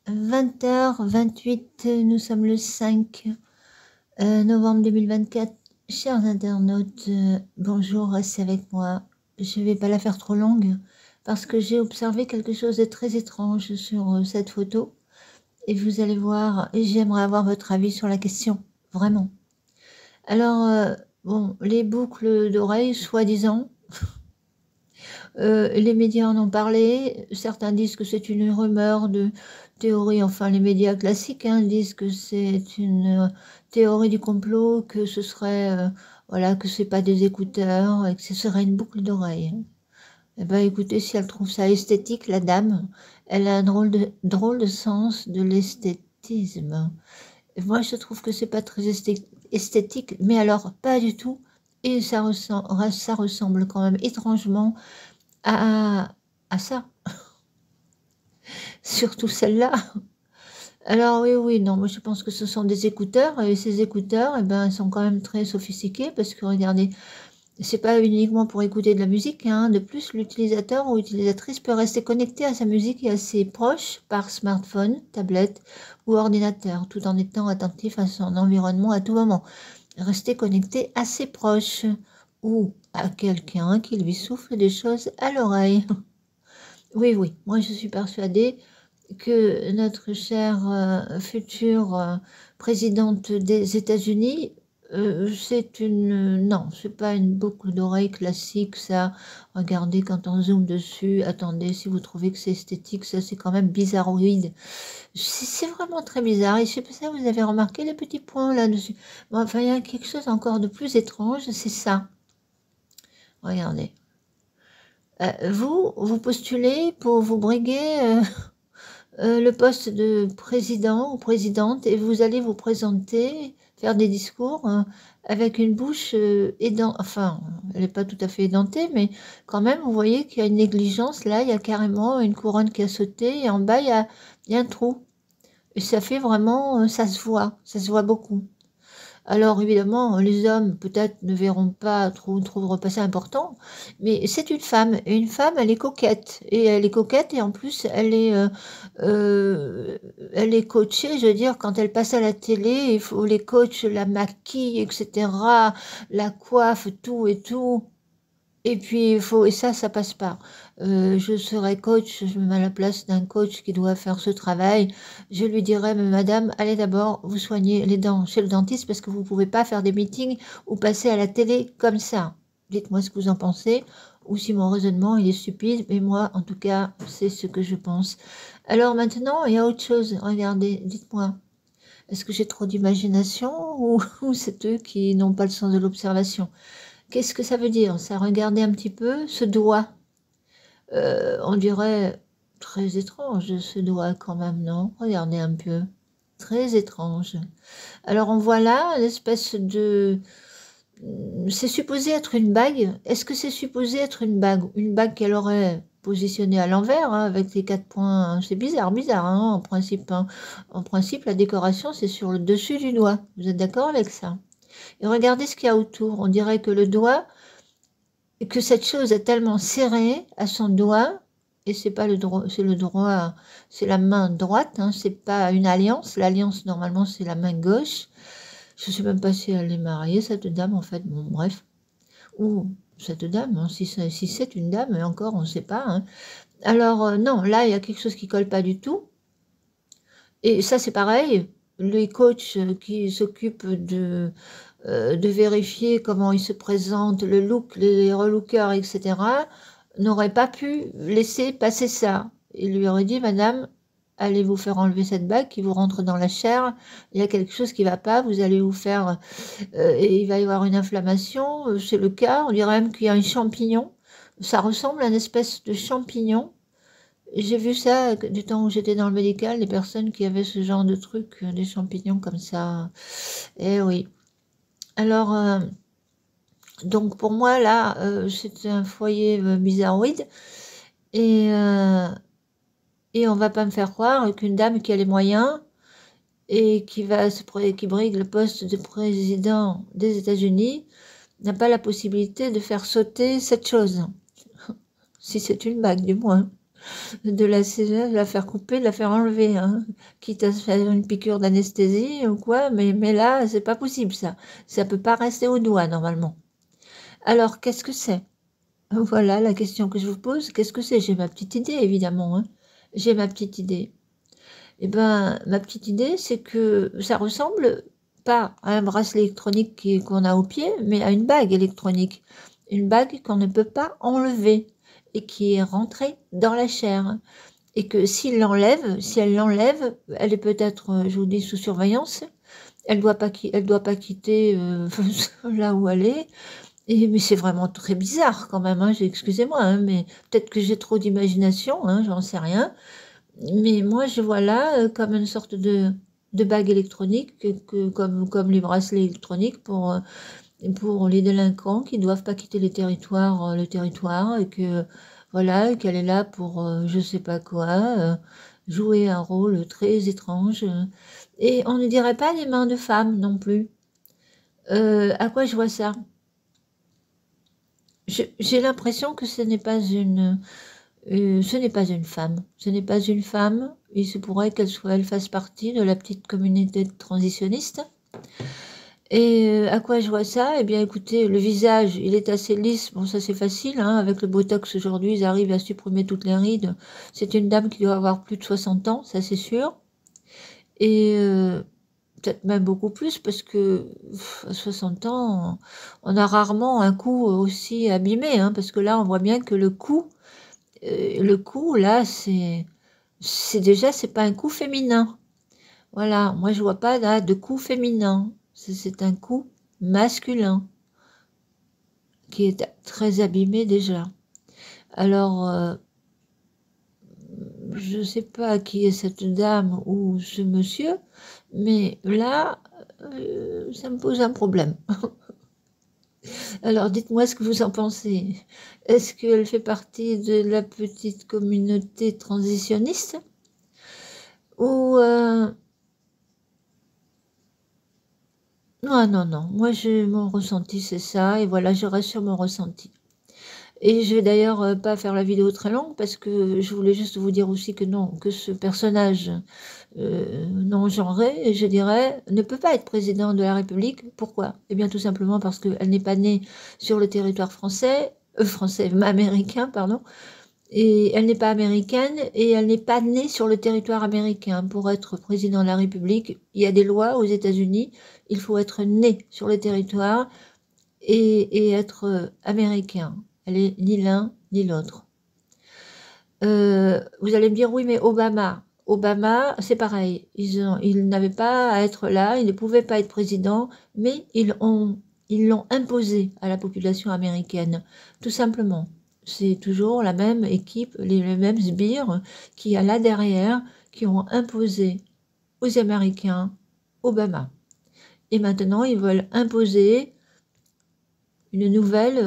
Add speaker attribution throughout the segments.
Speaker 1: 20h28, nous sommes le 5 novembre 2024. Chers internautes, bonjour, restez avec moi. Je ne vais pas la faire trop longue parce que j'ai observé quelque chose de très étrange sur cette photo. Et vous allez voir, et j'aimerais avoir votre avis sur la question, vraiment. Alors, bon, les boucles d'oreilles, soi-disant, les médias en ont parlé, certains disent que c'est une rumeur de théorie, enfin les médias classiques disent que c'est une théorie du complot, que ce serait, voilà, que c'est pas des écouteurs et que ce serait une boucle d'oreille. Eh ben écoutez, si elle trouve ça esthétique, la dame, elle a un drôle de sens de l'esthétisme. Moi, je trouve que c'est pas très esthétique, mais alors pas du tout. Et ça ressemble quand même étrangement à ça, surtout celle-là. Alors oui, non, moi je pense que ce sont des écouteurs, et ces écouteurs, eh ben, ils sont quand même très sophistiqués, parce que regardez, c'est pas uniquement pour écouter de la musique, de plus, l'utilisateur ou utilisatrice peut rester connecté à sa musique et à ses proches par smartphone, tablette ou ordinateur, tout en étant attentif à son environnement à tout moment. Rester connecté à ses proches ou à quelqu'un qui lui souffle des choses à l'oreille. Oui, moi je suis persuadée que notre chère future présidente des États-Unis, c'est une... Non, c'est pas une boucle d'oreille classique, ça. Regardez quand on zoome dessus. Attendez, si vous trouvez que c'est esthétique, ça c'est quand même bizarroïde. C'est vraiment très bizarre. Et je sais pas si vous avez remarqué les petits points là-dessus. Bon, enfin, il y a quelque chose encore de plus étrange, c'est ça. Regardez. Vous postulez pour vous briguer le poste de président ou présidente et vous allez vous présenter, faire des discours avec une bouche enfin, elle n'est pas tout à fait édentée, mais quand même, vous voyez qu'il y a une négligence. Là, il y a carrément une couronne qui a sauté et en bas, il y a un trou. Et ça fait vraiment, ça se voit beaucoup. Alors évidemment, les hommes peut-être ne verront pas, trouveront pas ça important, mais c'est une femme, et une femme, elle est coquette, et en plus, elle est coachée, je veux dire, quand elle passe à la télé, il faut les coachs la maquillent, etc., la coiffe, tout et tout. Et puis, et ça passe pas. Je serais coach, je me mets à la place d'un coach qui doit faire ce travail. Je lui dirais, mais madame, allez d'abord vous soigner les dents chez le dentiste parce que vous pouvez pas faire des meetings ou passer à la télé comme ça. Dites-moi ce que vous en pensez, ou si mon raisonnement il est stupide, mais moi, en tout cas, c'est ce que je pense. Alors maintenant, il y a autre chose. Regardez, dites-moi. Est-ce que j'ai trop d'imagination ou c'est eux qui n'ont pas le sens de l'observation? Qu'est-ce que ça veut dire ça? Regardez un petit peu ce doigt. On dirait très étrange ce doigt quand même, non? Regardez un peu. Très étrange. Alors on voit là l'espèce de... C'est supposé être une bague. Est-ce que c'est supposé être une bague? Une bague qu'elle aurait positionnée à l'envers, avec les 4 points. C'est bizarre, en principe. En principe, la décoration, c'est sur le dessus du doigt. Vous êtes d'accord avec ça? Et regardez ce qu'il y a autour. On dirait que le doigt... que cette chose est tellement serrée à son doigt, et c'est pas le droit, c'est le droit, c'est la main droite, c'est pas une alliance. L'alliance, normalement, c'est la main gauche. Je sais même pas si elle est mariée, cette dame, en fait. Bon, bref. Ou cette dame, si c'est une dame, et encore, on ne sait pas. Alors, non, là, il y a quelque chose qui colle pas du tout. Et ça, c'est pareil. Les coachs qui s'occupent de vérifier comment il se présente, le look, les relookers, etc., n'auraient pas pu laisser passer ça. Il lui aurait dit, madame, allez vous faire enlever cette bague qui vous rentre dans la chair, il y a quelque chose qui ne va pas, vous allez vous faire... et il va y avoir une inflammation, c'est le cas, on dirait même qu'il y a un champignon. Ça ressemble à une espèce de champignon. J'ai vu ça du temps où j'étais dans le médical, les personnes qui avaient ce genre de truc, des champignons comme ça. Eh oui. Alors, donc pour moi, là, c'est un foyer bizarroïde. Et, et on va pas me faire croire qu'une dame qui a les moyens et qui brigue le poste de président des États-Unis n'a pas la possibilité de faire sauter cette chose. Si c'est une bague, du moins. de la saisir, de la faire couper, de la faire enlever, hein, quitte à se faire une piqûre d'anesthésie ou quoi, mais là, c'est pas possible ça. Ça peut pas rester au doigt normalement. Alors, qu'est-ce que c'est? Voilà la question que je vous pose. Qu'est-ce que c'est? J'ai ma petite idée, évidemment, hein. J'ai ma petite idée. Eh ben, ma petite idée, c'est que ça ressemble pas à un bracelet électronique qu'on a au pied, mais à une bague électronique. Une bague qu'on ne peut pas enlever et qui est rentrée dans la chair. Et que s'il l'enlève, si elle l'enlève, elle est peut-être, je vous dis, sous surveillance. Elle doit pas quitter là où elle est. Mais c'est vraiment très bizarre quand même, hein, excusez-moi, hein, mais peut-être que j'ai trop d'imagination, hein, j'en sais rien. Mais moi, je vois là comme une sorte de bague électronique, comme les bracelets électroniques pour les délinquants qui ne doivent pas quitter le territoire, et que voilà, qu'elle est là pour je sais pas quoi, jouer un rôle très étrange. Et on ne dirait pas les mains de femme non plus. À quoi je vois ça? J'ai l'impression que ce n'est pas une femme. Ce n'est pas une femme. Il se pourrait elle fasse partie de la petite communauté de transitionnistes. Et à quoi je vois ça? Eh bien, écoutez, le visage, il est assez lisse. Bon, ça c'est facile, hein. Avec le Botox aujourd'hui, ils arrivent à supprimer toutes les rides. C'est une dame qui doit avoir plus de 60 ans, ça c'est sûr. Et peut-être même beaucoup plus, parce que à 60 ans, on a rarement un cou aussi abîmé, hein, parce que là, on voit bien que le cou, là, c'est pas un cou féminin. Voilà, moi je vois pas là de cou féminin. C'est un cou masculin qui est très abîmé déjà. Alors, je sais pas qui est cette dame ou ce monsieur, mais là, ça me pose un problème. Alors, dites-moi ce que vous en pensez. Est-ce qu'elle fait partie de la petite communauté transitionniste ou non, non, non. Moi, mon ressenti, c'est ça. Et voilà, je reste sur mon ressenti. Et je vais d'ailleurs pas faire la vidéo très longue parce que je voulais juste vous dire aussi que non, que ce personnage non genré, je dirais, ne peut pas être président de la République. Pourquoi? Eh bien, tout simplement parce qu'elle n'est pas née sur le territoire français, américain, pardon. Et elle n'est pas américaine et elle n'est pas née sur le territoire américain. Pour être président de la République, il y a des lois aux États-Unis. Il faut être né sur le territoire et être américain. Elle est ni l'un ni l'autre. Vous allez me dire, oui, mais Obama, c'est pareil. Ils n'avaient pas à être là, ils ne pouvaient pas être président, mais ils l'ont imposé à la population américaine, tout simplement. C'est toujours la même équipe, les mêmes sbires qui y a là derrière, qui ont imposé aux Américains Obama. Et maintenant, ils veulent imposer une nouvelle,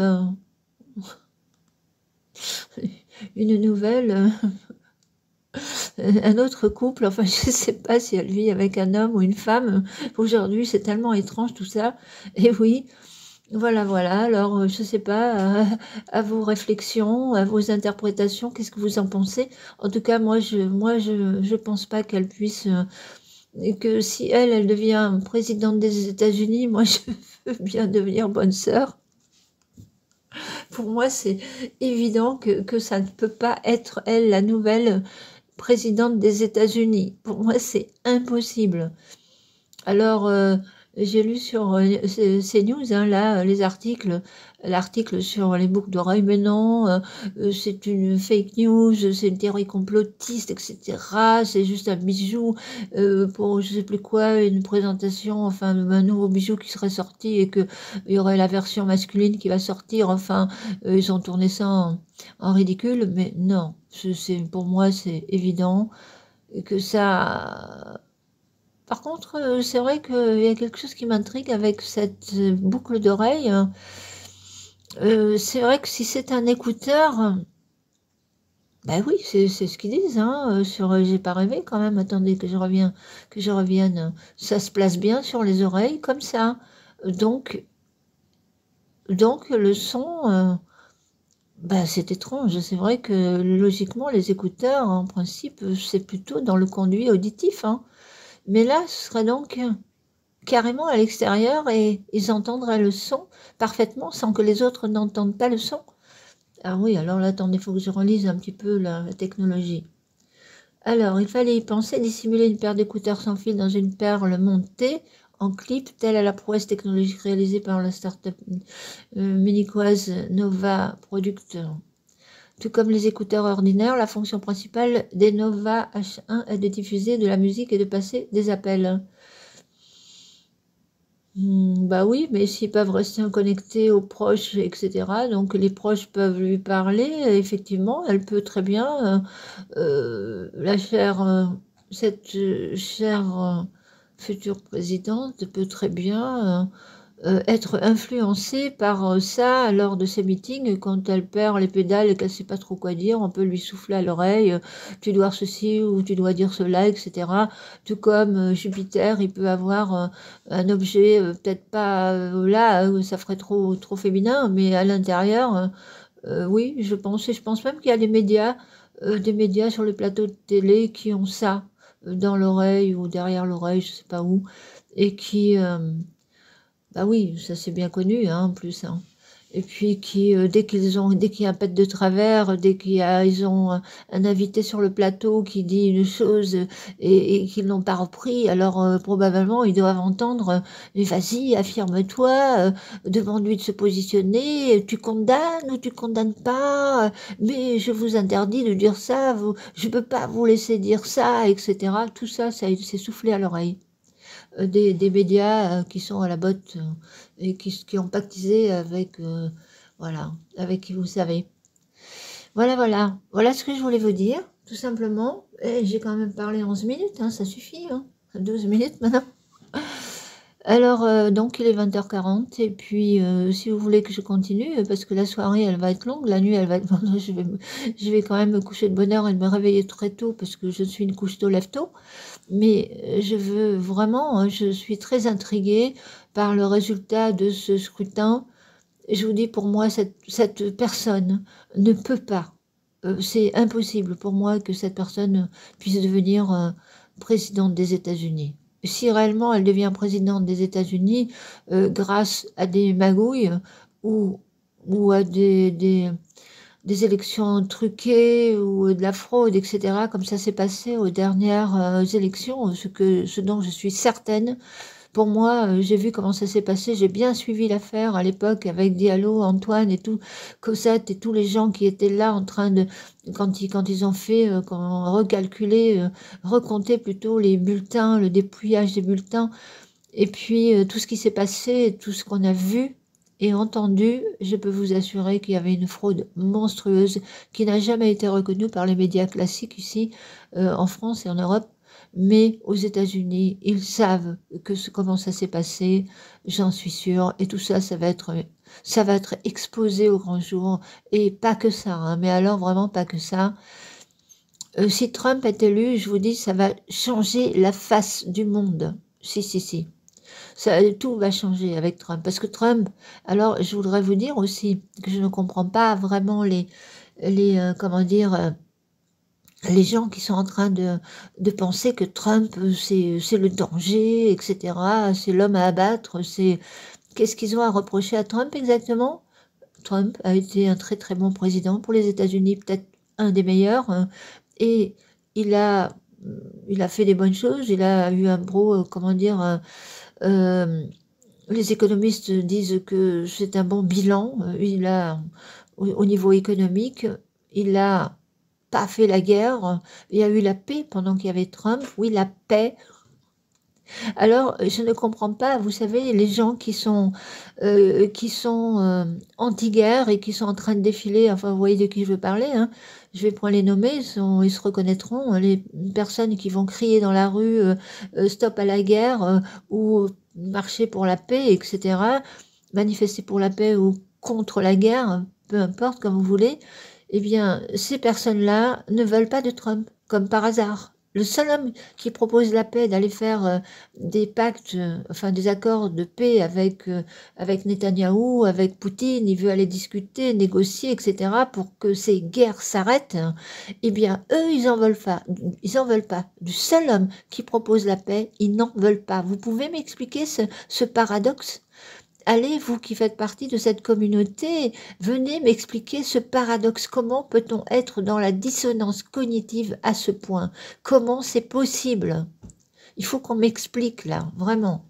Speaker 1: un autre couple, enfin je ne sais pas si elle vit avec un homme ou une femme. Aujourd'hui, c'est tellement étrange tout ça. Et oui, voilà, voilà. Alors, je ne sais pas, à vos réflexions, à vos interprétations, qu'est-ce que vous en pensez? En tout cas, je pense pas qu'elle puisse, et que si elle devient présidente des États-Unis, moi, je veux bien devenir bonne sœur. Pour moi, c'est évident que ça ne peut pas être elle, la nouvelle présidente des États-Unis. Pour moi, c'est impossible. Alors, j'ai lu sur CNews, hein, là, l'article sur les boucles d'oreilles, mais non, c'est une fake news, c'est une théorie complotiste, etc. C'est juste un bijou pour je sais plus quoi, une présentation, enfin, un nouveau bijou qui serait sorti et que il y aurait la version masculine qui va sortir. Enfin, ils ont tourné ça en ridicule, mais non, pour moi, c'est évident que ça. Par contre, c'est vrai qu'il y a quelque chose qui m'intrigue avec cette boucle d'oreille. C'est vrai que si c'est un écouteur, bah oui, c'est ce qu'ils disent, hein, sur J'ai pas rêvé quand même. Attendez que je revienne. Ça se place bien sur les oreilles comme ça. Donc le son, Bah, c'est étrange. C'est vrai que logiquement, les écouteurs, en principe, c'est plutôt dans le conduit auditif, hein. Mais là, ce serait donc carrément à l'extérieur et ils entendraient le son parfaitement sans que les autres n'entendent pas le son. Ah oui, alors là, attendez, il faut que je relise un petit peu la technologie. Alors, il fallait y penser, dissimuler une paire d'écouteurs sans fil dans une perle montée en clip, telle à la prouesse technologique réalisée par la start-up munichoise Nova Product. Tout comme les écouteurs ordinaires, la fonction principale des Nova H1 est de diffuser de la musique et de passer des appels. Bah oui, mais s'ils peuvent rester connectés aux proches, etc., donc les proches peuvent lui parler, effectivement, elle peut très bien, la chère, cette chère future présidente peut très bien être influencée par ça lors de ses meetings, quand elle perd les pédales et qu'elle ne sait pas trop quoi dire, on peut lui souffler à l'oreille, tu dois ceci ou tu dois dire cela, etc. Tout comme Jupiter, il peut avoir un objet, peut-être pas là, ça ferait trop féminin, mais à l'intérieur, oui, je pense, et je pense même qu'il y a des médias sur le plateau de télé qui ont ça dans l'oreille ou derrière l'oreille, je sais pas où, et qui, bah oui, ça c'est bien connu, hein, en plus, hein. Et puis qui, dès qu'il y a un pet de travers, dès qu'il y a ils ont un invité sur le plateau qui dit une chose, et qu'ils n'ont pas repris, alors, probablement ils doivent entendre, «Mais vas-y, affirme-toi, demande-lui de se positionner, tu condamnes ou tu condamnes pas? Mais je vous interdis de dire ça, vous je peux pas vous laisser dire ça», et cetera. Tout ça, c'est soufflé à l'oreille. Des médias qui sont à la botte et qui ont pactisé avec, voilà, avec qui vous savez. Voilà, voilà. Voilà ce que je voulais vous dire, tout simplement. Et j'ai quand même parlé 11 minutes, hein, ça suffit, hein. 12 minutes maintenant. Alors, donc il est 20h40 et puis, si vous voulez que je continue, parce que la soirée, elle va être longue, la nuit, elle va être je vais quand même me coucher de bonne heure et me réveiller très tôt parce que je suis une couche-tôt, lève-tôt. Mais, je veux vraiment, je suis très intriguée par le résultat de ce scrutin. Je vous dis, pour moi, cette personne ne peut pas, c'est impossible pour moi que cette personne puisse devenir, présidente des États-Unis. Si réellement elle devient présidente des États-Unis, grâce à des magouilles ou à des élections truquées ou de la fraude, etc., comme ça s'est passé aux dernières élections, ce dont je suis certaine. Pour moi, j'ai vu comment ça s'est passé, j'ai bien suivi l'affaire à l'époque avec Diallo, Antoine et tout, Cosette et tous les gens qui étaient là en train de, quand ils ont fait, quand recalculer, recompter plutôt les bulletins, le dépouillage des bulletins, et puis tout ce qui s'est passé, tout ce qu'on a vu et entendu, je peux vous assurer qu'il y avait une fraude monstrueuse qui n'a jamais été reconnue par les médias classiques ici, en France et en Europe. Mais aux États-Unis, ils savent comment ça s'est passé, j'en suis sûre. Et tout ça, ça va être exposé au grand jour. Et pas que ça, hein, mais alors vraiment pas que ça. Si Trump est élu, je vous dis, ça va changer la face du monde. Si, si, si. Ça, tout va changer avec Trump. Parce que Trump, alors je voudrais vous dire aussi que je ne comprends pas vraiment comment dire, les gens qui sont en train de penser que Trump, c'est le danger, etc. C'est l'homme à abattre. Qu'est-ce qu'ils ont à reprocher à Trump exactement? Trump a été un très très bon président pour les États-Unis, peut-être un des meilleurs, et il a, il a fait des bonnes choses. Il a eu un comment dire, les économistes disent que c'est un bon bilan. Il a, au niveau économique, il a pas fait la guerre. Il y a eu la paix pendant qu'il y avait Trump. Oui, la paix. Alors, je ne comprends pas, vous savez, les gens qui sont anti-guerre et qui sont en train de défiler, enfin, vous voyez de qui je veux parler, hein. Je vais pas les nommer, ils se reconnaîtront, hein, les personnes qui vont crier dans la rue stop à la guerre, ou marcher pour la paix, etc., manifester pour la paix ou contre la guerre, peu importe, comme vous voulez. Eh bien, ces personnes-là ne veulent pas de Trump, comme par hasard. Le seul homme qui propose la paix, d'aller faire des pactes, enfin des accords de paix avec Netanyahou, avec Poutine, il veut aller discuter, négocier, etc., pour que ces guerres s'arrêtent, eh bien, eux, ils en veulent pas. Ils en veulent pas. Du seul homme qui propose la paix, ils n'en veulent pas. Vous pouvez m'expliquer ce paradoxe? Allez, vous qui faites partie de cette communauté, venez m'expliquer ce paradoxe. Comment peut-on être dans la dissonance cognitive à ce point? Comment c'est possible? Il faut qu'on m'explique là, vraiment.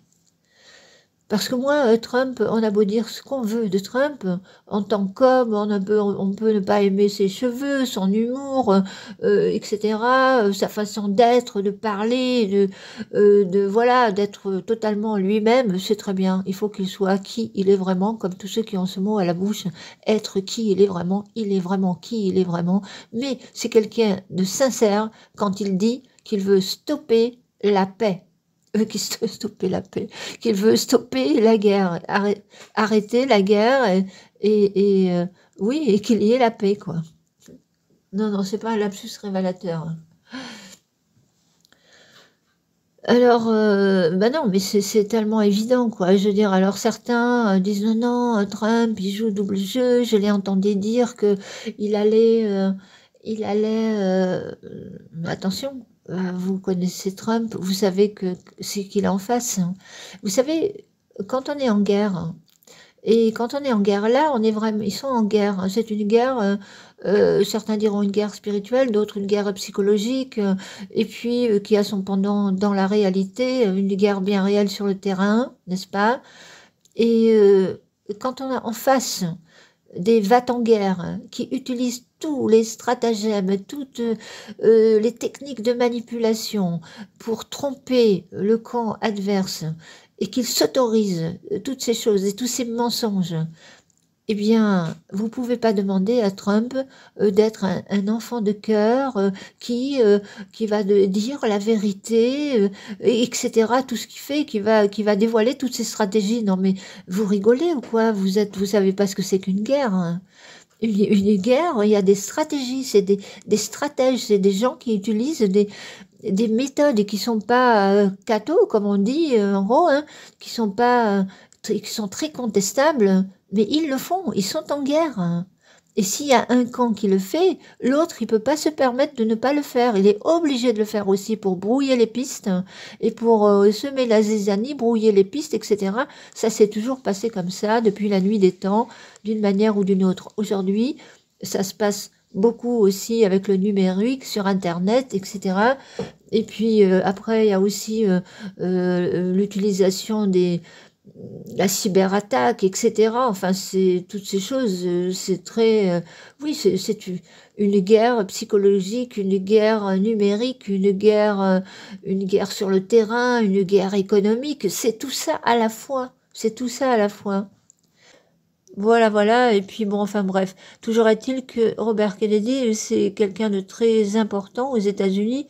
Speaker 1: Parce que moi, Trump, on a beau dire ce qu'on veut de Trump, en tant qu'homme, on peut ne pas aimer ses cheveux, son humour, etc., sa façon d'être, de parler, voilà, d'être totalement lui-même, c'est très bien. Il faut qu'il soit qui il est vraiment, comme tous ceux qui ont ce mot à la bouche, être qui il est vraiment qui il est vraiment. Mais c'est quelqu'un de sincère quand il dit qu'il veut stopper la paix. Qui stopper la paix, qu'il veut stopper la guerre, arrêter la guerre oui, et qu'il y ait la paix, quoi. Non, non, c'est pas un lapsus révélateur. Alors, bah non, mais c'est tellement évident, quoi. Je veux dire, alors certains disent non, non, Trump, il joue double jeu. Je l'ai entendu dire que il allait, mais attention, vous connaissez Trump, vous savez que c'est qu'il en face. Vous savez, quand on est en guerre, et quand on est en guerre, là, on est vraiment, ils sont en guerre. C'est une guerre, certains diront une guerre spirituelle, d'autres une guerre psychologique, et puis qui a son pendant dans la réalité, une guerre bien réelle sur le terrain, n'est-ce pas? Et quand on a en face des va-t-en-guerre qui utilisent tous les stratagèmes, toutes les techniques de manipulation pour tromper le camp adverse et qu'ils s'autorisent toutes ces choses et tous ces mensonges, eh bien, vous pouvez pas demander à Trump d'être un enfant de cœur qui va dire la vérité, etc. Tout ce qu'il fait, qui va dévoiler toutes ses stratégies. Non, mais vous rigolez ou quoi? Vous savez pas ce que c'est qu'une guerre, hein. Une guerre, il y a des stratégies, c'est des stratèges, c'est des gens qui utilisent des méthodes qui sont pas cathos, comme on dit en gros, hein, qui sont pas qui sont très contestables, mais ils le font, ils sont en guerre, hein. Et s'il y a un camp qui le fait, l'autre, il peut pas se permettre de ne pas le faire. Il est obligé de le faire aussi pour brouiller les pistes et pour semer la zizanie, brouiller les pistes, etc. Ça s'est toujours passé comme ça depuis la nuit des temps, d'une manière ou d'une autre. Aujourd'hui, ça se passe beaucoup aussi avec le numérique sur Internet, etc. Et puis après, il y a aussi l'utilisation la cyberattaque, etc. Enfin, c'est toutes ces choses, c'est très, oui, c'est une guerre psychologique, une guerre numérique, une guerre sur le terrain, une guerre économique. C'est tout ça à la fois. C'est tout ça à la fois. Voilà, voilà. Et puis bon, enfin bref. Toujours est-il que Robert Kennedy, c'est quelqu'un de très important aux États-Unis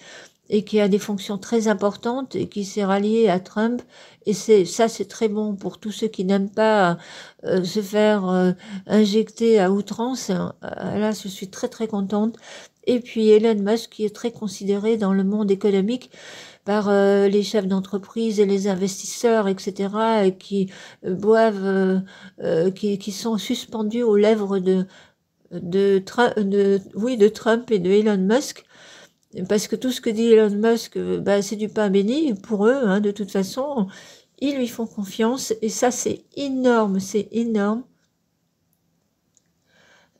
Speaker 1: et qui a des fonctions très importantes et qui s'est rallié à Trump. Et c'est très bon pour tous ceux qui n'aiment pas se faire injecter à outrance. Là, je suis très très contente. Et puis Elon Musk, qui est très considéré dans le monde économique par les chefs d'entreprise et les investisseurs, etc., et qui boivent, qui sont suspendus aux lèvres de Trump et de Elon Musk, parce que tout ce que dit Elon Musk, bah, c'est du pain béni pour eux, hein, de toute façon, ils lui font confiance, et ça c'est énorme, c'est énorme.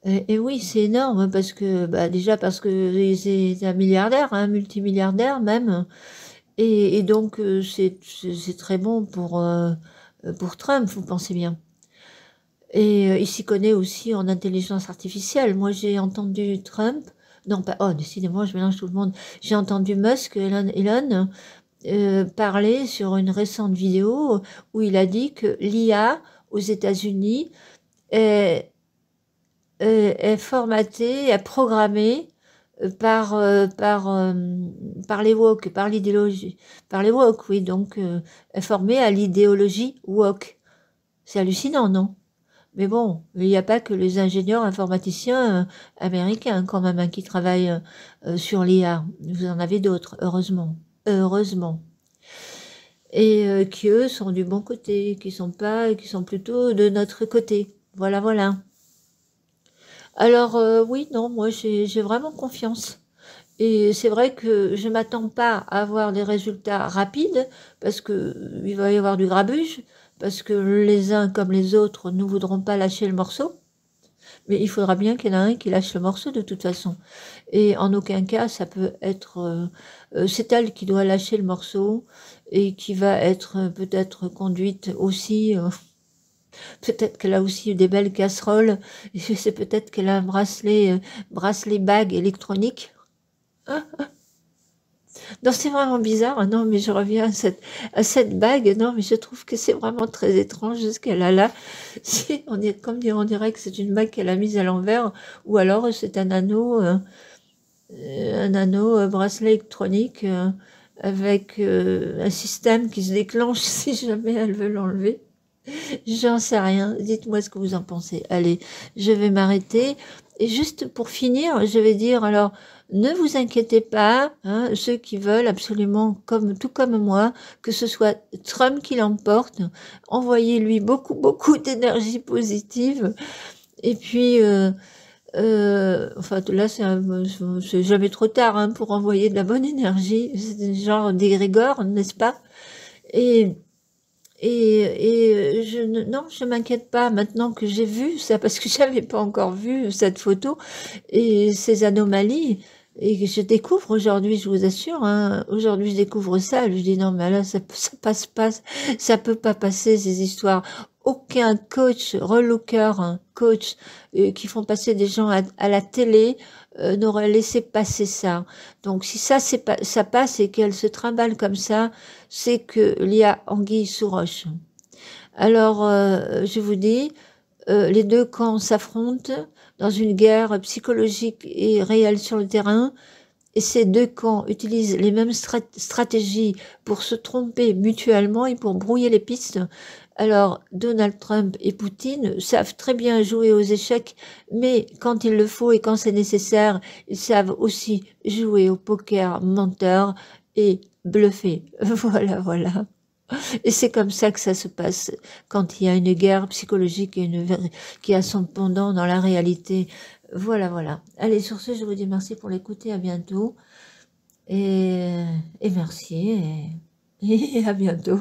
Speaker 1: Et oui, c'est énorme, parce que, bah, déjà parce que c'est un milliardaire, un multimilliardaire même, et donc c'est très bon pour Trump, vous pensez bien. Et il s'y connaît aussi en intelligence artificielle. Moi, j'ai entendu Trump, non pas, oh, décidément, je mélange tout le monde. J'ai entendu Musk, Elon parler sur une récente vidéo où il a dit que l'IA aux États-Unis est, est formatée, est programmée par les woke, par l'idéologie, par les woke, oui, donc est formée à l'idéologie woke. C'est hallucinant, non? Mais bon, il n'y a pas que les ingénieurs informaticiens américains quand même hein, qui travaillent sur l'IA. Vous en avez d'autres, heureusement. Heureusement. Et qui, eux, sont du bon côté, qui sont pas, qui sont plutôt de notre côté. Voilà, voilà. Alors, oui, non, moi, j'ai vraiment confiance. Et c'est vrai que je m'attends pas à avoir des résultats rapides, parce que il va y avoir du grabuge, parce que les uns comme les autres ne voudront pas lâcher le morceau. Mais il faudra bien qu'il y en a un qui lâche le morceau de toute façon. Et en aucun cas, ça peut être... c'est elle qui doit lâcher le morceau et qui va être peut-être conduite aussi... peut-être qu'elle a aussi des belles casseroles. Et c'est peut-être qu'elle a un bracelet bague électronique. Non, c'est vraiment bizarre. Non, mais je reviens à cette bague. Non, mais je trouve que c'est vraiment très étrange ce qu'elle a là. On est comme on dirait que c'est une bague qu'elle a mise à l'envers, ou alors c'est un anneau bracelet électronique avec un système qui se déclenche si jamais elle veut l'enlever. J'en sais rien. Dites-moi ce que vous en pensez. Allez, je vais m'arrêter. Et juste pour finir, je vais dire, alors, ne vous inquiétez pas, hein, ceux qui veulent absolument, tout comme moi, que ce soit Trump qui l'emporte, envoyez-lui beaucoup, beaucoup d'énergie positive. Et puis, enfin, là, c'est jamais trop tard hein, pour envoyer de la bonne énergie. C'est genre d'égrégore, n'est-ce pas? Et non, je m'inquiète pas maintenant que j'ai vu ça, parce que j'avais pas encore vu cette photo et ces anomalies, et que je découvre aujourd'hui, je vous assure, hein, aujourd'hui je découvre ça, je dis non, mais là, ça passe pas, ça peut pas passer ces histoires. Aucun coach, relooker, hein, coach, qui font passer des gens à la télé, n'aurait laissé passer ça. Donc si ça, ça passe et qu'elle se trimballe comme ça, c'est qu'il y a anguille sous roche. Alors, je vous dis, les deux camps s'affrontent dans une guerre psychologique et réelle sur le terrain, et ces deux camps utilisent les mêmes stratégies pour se tromper mutuellement et pour brouiller les pistes. Alors, Donald Trump et Poutine savent très bien jouer aux échecs, mais quand il le faut et quand c'est nécessaire, ils savent aussi jouer au poker menteur et bluffer. Voilà, voilà. Et c'est comme ça que ça se passe quand il y a une guerre psychologique qui a son pendant dans la réalité. Voilà, voilà. Allez, sur ce, je vous dis merci pour l'écouter, à bientôt. Et merci, et à bientôt.